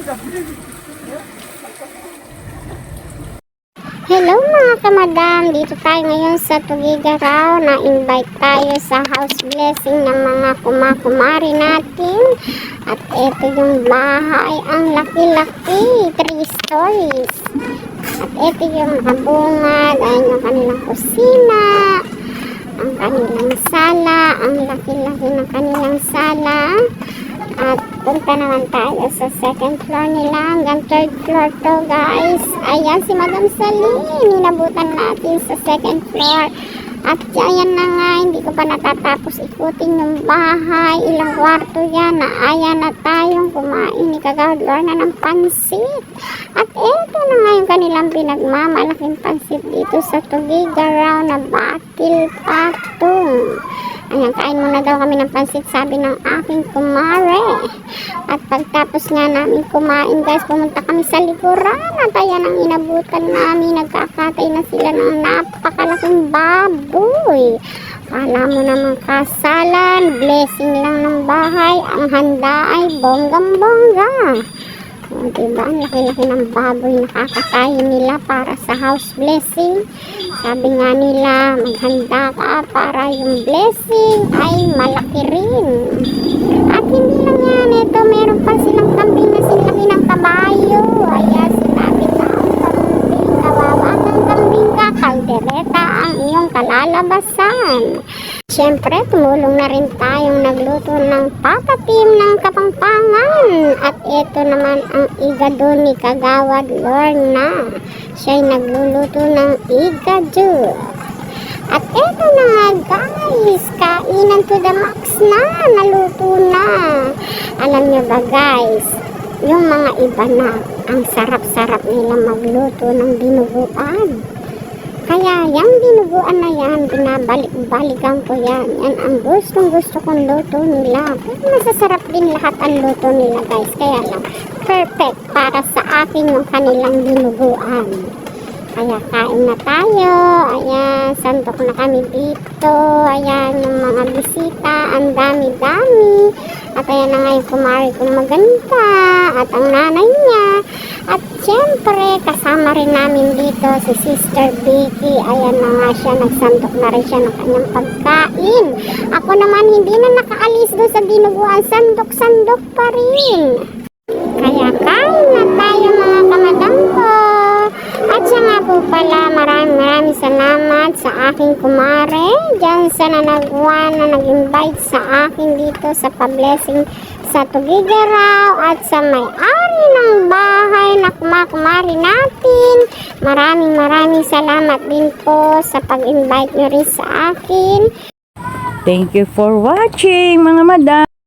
Hello mga kamadam, dito tayo ngayon sa Tugigaraw. Na-invite tayo sa house blessing ng mga kumakumari natin. At ito yung bahay, ang laki-laki, 3 stories. At ito yung habungad, ayun yung kanilang kusina, ang kanilang sala, ang laki-laki ng kanilang sala. At punta naman tayo sa second floor nila. Hanggang third floor to guys. Ayan si Madam Saline. Ninabutan natin sa second floor. At ayan na nga, hindi ko pa natatapos ikutin yung bahay. Ilang kwarto yan. Ayan na tayong kumain ni Kagawad Lorna ng pansit. At eto na nga yung kanilang pinagmamalaking pansit dito sa Tugigaraw na Batil Patong. Ayan, kain muna daw kami ng pansit, sabi ng aking kumare. At pagtapos nga namin kumain guys, pumunta kami sa likuran. At ayan ang inabutan namin, nagkakatay na sila ng napakalaking baboy. Kala mo naman kasalan, blessing lang ng bahay. Ang handa ay bonggang-bongga. O, diba? Ang laki-laki ng baboy na kakatayin nila para sa house blessing. Sabi nga nila, maghanda ka para yung blessing ay malaki rin. At hindi lang yan, ito meron pa silang kambing na silaki ng kabayo. Ayan, sinabi na ang kambing, kawawa ng kambing ka, kaldereta ang iyong kalalabasan. Siyempre, tumulong na rin tayong nagluto ng patatim ng Kapampangan. At ito naman ang igado ni Kagawad Lorna. Siya'y nagluluto ng igado. At ito na nga guys, kainan to the max na, naluto na. Alam nyo ba guys, yung mga iba na, ang sarap-sarap nila magluto ng dinuguan. Kaya yung dinuguan na yan, binabalik-balikan ko yan. Yan ang gustong-gusto kong luto nila. Pero masasarap din lahat ang luto nila guys. Kaya lang, perfect para sa akin yung kanilang dinuguan. Kaya kain na tayo. Ayan, sandok na kami dito. Ayan yung mga bisita. Ang dami-dami. At ayan na nga yung kumari kong maganda. At ang nanay niya. At syempre, kasama rin namin dito si Sister Vicky. Ayan na nga siya, nagsandok na rin siya ng kanyang pagkain. Ako naman hindi na nakaalis doon sa dinuguan. Sandok-sandok pa rin. Kaya kain na tayo mga kamadam ko. At siya nga po pala, maraming salamat sa aking kumare. Diyan sa nanagwan na nag-invite sa akin dito sa pa-blessing sa Tugigaraw at sa may-ari ng bahay na kumakumari natin. Maraming salamat din po sa pag-invite nyo rin sa akin. Thank you for watching mga madam.